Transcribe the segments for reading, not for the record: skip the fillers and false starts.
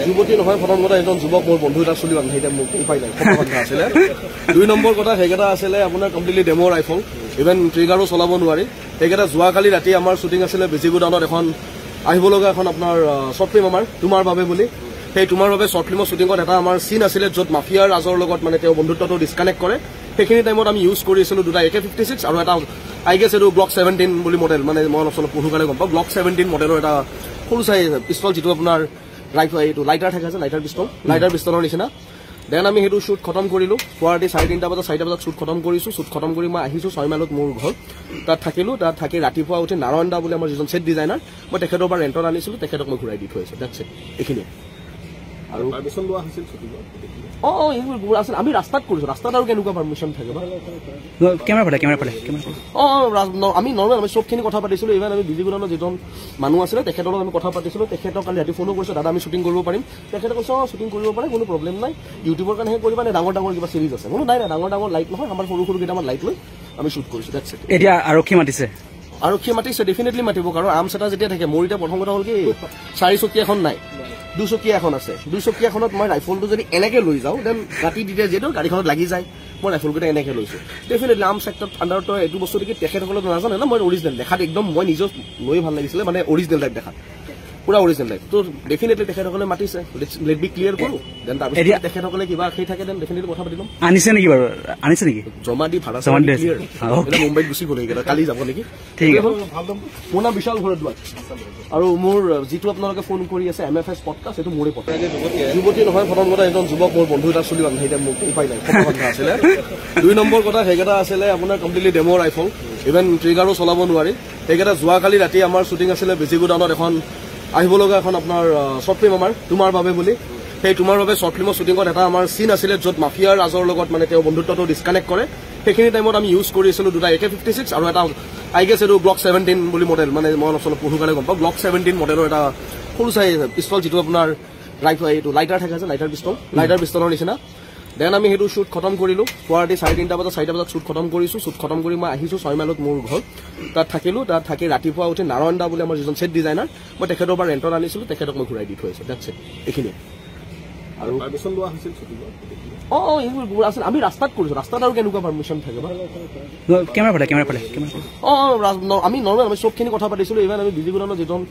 যুৱতী নহয়, প্ৰথম কথা এজন যুৱক মোৰ বন্ধু এটা চলি বান্ধি এতিয়া মোক উপায় নাই কথা আছিলে। 2 নম্বৰ কথা সেইকেইটা আছিলে আপোনাৰ কমপ্লিটলি ডেমো ৰাইফল, ইভেন ট্ৰিগাৰো চলাব নোৱাৰি। সেইকেইটা যোৱাকালি ৰাতি আমাৰ শ্বুটিং আছিলে বেজিগু টাউনত, এখন আহিব লগা এখন আপোনাৰ শ্বৰ্ট ফিল্ম আমাৰ তোমাৰ বাবে বুলি। সেই তোমাৰ বাবে শ্বৰ্ট ফিল্মৰ শ্বুটিঙত এটা আমাৰ চিন আছিলে য'ত মাফিয়াৰ ৰাজৰ লগত মানে তেওঁ বন্ধুত্বটো ডিছকানেক্ট কৰে। সেইখিনি টাইমত আমি ইউজ কৰি আছিলোঁ 2টা AK-56 আৰু এটা আই গেছ এইটো Glock 17 বুলি মডেল, মানে মই অলপ পঢ়ো কাৰণে গম পাওঁ। Glock 17 মডেলৰ এটা সৰু চাই পিষ্টল, যিটো আপোনাৰ এইটো লাইটাৰ থাকে যে লাইটাৰ পিষ্টলৰ নিচিনা। দেন আমি সেইটো শ্বুট খতম কৰিলোঁ। পুৱাৰাতি 3:30 বজাত 4টা বজাত শ্বুট খতম কৰিছোঁ। শ্বুট খতম কৰি মই আহিছোঁ 6 মাইলত মোৰ ঘৰ। তাত থাকিলোঁ। তাত থাকি ৰাতিপুৱা উঠি নাৰায়ণ দা বুলি আমাৰ যিজন ছেট ডিজাইনাৰ, মই তেখেতৰ পৰা ৰেণ্টত আনিছিলোঁ, তেখেতক মই ঘূৰাই দি থৈ আহিছোঁ। ডেটছ ইট, এইখিনিয়ে। আৰু পাৰ্মিশ্যন লোৱা হৈছিল এইবোৰ আছিল, আমি ৰাস্তাত কৰিছোঁ। ৰাস্তাত আৰু কেনেকুৱা পাৰ্মিশ্যন থাকে আমি নৰ্মেল আমি চবখিনি কথা পাতিছিলোঁ। ইভেন আমি বিজিগুণৰ যিজন মানুহ আছিলে তেখেতৰ লগত আমি কথা পাতিছিলোঁ। তেখেতক কালি ৰাতি ফোনো কৰিছোঁ, দাদা আমি শ্বুটিং কৰিব পাৰিম। তেখেতে কৈছে শ্বুটিং কৰিব পাৰে, কোনো প্ৰব্লেম নাই। ইউটিউবৰ কাৰণে কৰিবা নে ডাঙৰ কিবা চিৰিজ আছে? কোনো নাই ডাঙৰ লাইট নহয়, আমাৰ সৰু কেইটামান লাইট লৈ আমি শ্বুট কৰিছোঁ। That's it. এতিয়া আৰক্ষী মাতিছে ডেফিনেটলি মাতিব, কাৰণ আৰ্মছ এটা যেতিয়া থাকে। মোৰ এতিয়া প্ৰথম কথা হ'ল কি 4 চকীয়া এখন নাই, 2 চকীয়া এখন আছে। 2 চকীয়াখনত মই ৰাইফলটো যদি এনেকে লৈ যাওঁ, দেন ৰাতি তেতিয়া যিহেতু গাড়ীখনত লাগি যায়, মই ৰাইফলকেইটা এনেকে লৈছোঁ। ডেফিনেটলি আৰ্মছ এক্টৰ আণ্ডাৰত এইটো বস্তু দেখি তেখেতসকলে নাজানে না, মই অৰিজিনেল দেখাত একদম মই নিজক লৈ ভাল লাগিছিলে, মানে অৰিজিনেল টাইপ দেখাত, পুৰা অৰিজিনেল টাইপ। ত' ডেফিনেটলি তেখেতসকলে মাতিছে, লেট বি ক্লিয়াৰ কৰোঁ। দেন তাৰপিছত তেখেতসকলে কিবা সেই থাকে, দেন ডেফিনেটলি কথা পাতি ল'ম। আনিছে নেকি বাৰু? আনিছে নেকি? জমা দি ভাড়া ক্লিয়াৰ। মুম্বাইত গুচি গ'ল, এইকেইটা কালি যাব নেকি? মোৰ নাম বিশাল ভৰদ্বাজ, আৰু মোৰ যিটো আপোনালোকে ফোন কৰি আছে MFS পডকাষ্ট, সেইটো মোৰে পডকাষ্ট। যুৱতী নহয়, প্ৰথম কথা এজন যুৱক মোৰ বন্ধু এটা চলি বান্ধি এতিয়া মোক উপায় নাই কথা আছিলে। 2 নম্বৰ কথা সেইকেইটা আছিলে আপোনাৰ কমপ্লিটলি ডেমো ৰাইফল, ইভেন ট্ৰিগাৰো চলাব নোৱাৰি। সেইকেইটা যোৱাকালি ৰাতি আমাৰ শ্বুটিং আছিলে বেজিগু টাউনত, এখন আহিব লগা এখন আপোনাৰ শ্বৰ্ট ফিল্ম আমাৰ তোমাৰ বাবে বুলি। সেই তোমাৰ বাবে শ্বৰ্ট ফিল্মৰ শ্বুটিঙত এটা আমাৰ চিন আছিলে য'ত মাফিয়াৰ ৰাজৰ লগত মানে তেওঁ বন্ধুত্বটো ডিছকানেক্ট কৰে। সেইখিনি টাইমত আমি ইউজ কৰি আছিলোঁ 2টা AK-56 আৰু এটা আই গেছ এইটো Glock 17 বুলি মডেল, মানে মই অলপ পঢ়ো কাৰণে গম পাওঁ। Glock 17 মডেলৰ এটা সৰু চাই পিষ্টল, যিটো আপোনাৰ এইটো লাইটাৰ থাকে যে লাইটাৰ পিষ্টলৰ নিচিনা। দেন আমি সেইটো শ্বুট খতম কৰিলোঁ। পুৱাৰাতি 3:30 বজাত 4টা বজাত শ্বুট খতম কৰিছোঁ। শ্বুট খতম কৰি মই আহিছোঁ 6 মাইলত মোৰ ঘৰ। তাত থাকিলোঁ। তাত থাকি ৰাতিপুৱা উঠি নাৰায়ণ দা বুলি আমাৰ যিজন ছেট ডিজাইনাৰ, মই তেখেতৰ পৰা ৰেণ্টত আনিছিলোঁ, তেখেতক মই ঘূৰাই দি থৈ আহিছোঁ। ডেটছ ইট, এইখিনিয়ে। আৰু পাৰ্মিশ্যন লোৱা হৈছিল এইবোৰ আছিল, আমি ৰাস্তাত কৰিছোঁ। ৰাস্তাত আৰু কেনেকুৱা পাৰ্মিশ্যন থাকে আমি নৰ্মেল আমি চবখিনি কথা পাতিছিলোঁ। ইভেন আমি বিজিগুণৰ যিজন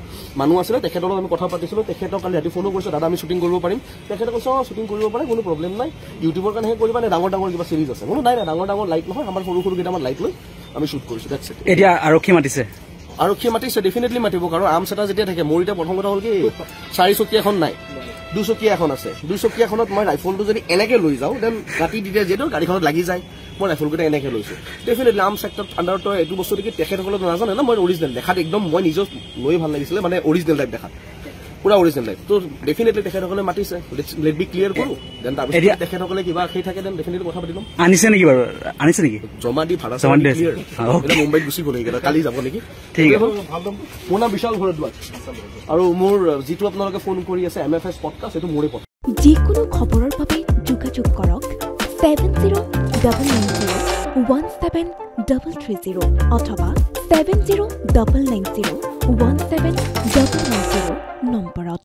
মানুহ আছিলে তেখেতৰ লগত আমি কথা পাতিছিলোঁ। তেখেতক কালি ৰাতি ফোনো কৰিছোঁ, দাদা আমি শ্বুটিং কৰিব পাৰিম। তেখেতে কৈছে শ্বুটিং কৰিব পাৰে, কোনো প্ৰব্লেম নাই। ইউটিউবৰ কাৰণে কৰিবা নে ডাঙৰ কিবা চিৰিজ আছে? কোনো নাই ডাঙৰ লাইট নহয়, আমাৰ সৰু কেইটামান লাইট লৈ আমি শ্বুট কৰিছোঁ। That's it. এতিয়া আৰক্ষী মাতিছে ডেফিনেটলি মাতিব, কাৰণ আৰ্মছ এটা যেতিয়া থাকে। মোৰ এতিয়া প্ৰথম কথা হ'ল কি 4 চকীয়া এখন নাই, 2 চকীয়া এখন আছে। 2 চকীয়াখনত মই ৰাইফলটো যদি এনেকে লৈ যাওঁ, দেন ৰাতি তেতিয়া যিহেতু গাড়ীখনত লাগি যায়, মই ৰাইফলকেইটা এনেকে লৈছোঁ। ডেফিনেটলি আৰ্মছ এক্টৰ আণ্ডাৰত এইটো বস্তু দেখি তেখেতসকলে নাজানে না, মই অৰিজিনেল দেখাত একদম মই নিজক লৈ ভাল লাগিছিলে, মানে অৰিজিনেল টাইপ দেখাত, পুৰা অৰিজিনেল টাইপ। ত' ডেফিনেটলি তেখেতসকলে মাতিছে, লেট বি ক্লিয়াৰ কৰোঁ। দেন তাৰপিছত তেখেতসকলে কিবা সেই থাকে, দেন ডেফিনেটলি কথা পাতি ল'ম। আনিছে নেকি বাৰু? আনিছে নেকি? জমা দি ভাড়া ক্লিয়াৰ। মুম্বাইত গুচি গ'ল, এইকেইটা কালি যাব নেকি? মোৰ নাম বিশাল ভৰদ্বাজ, আৰু মোৰ যিটো আপোনালোকে ফোন কৰি আছে MFS পডকাষ্ট, সেইটো মোৰে পডকাষ্ট। যিকোনো খবৰৰ বাবে যোগাযোগ কৰক 7099017330 অথবা 70990173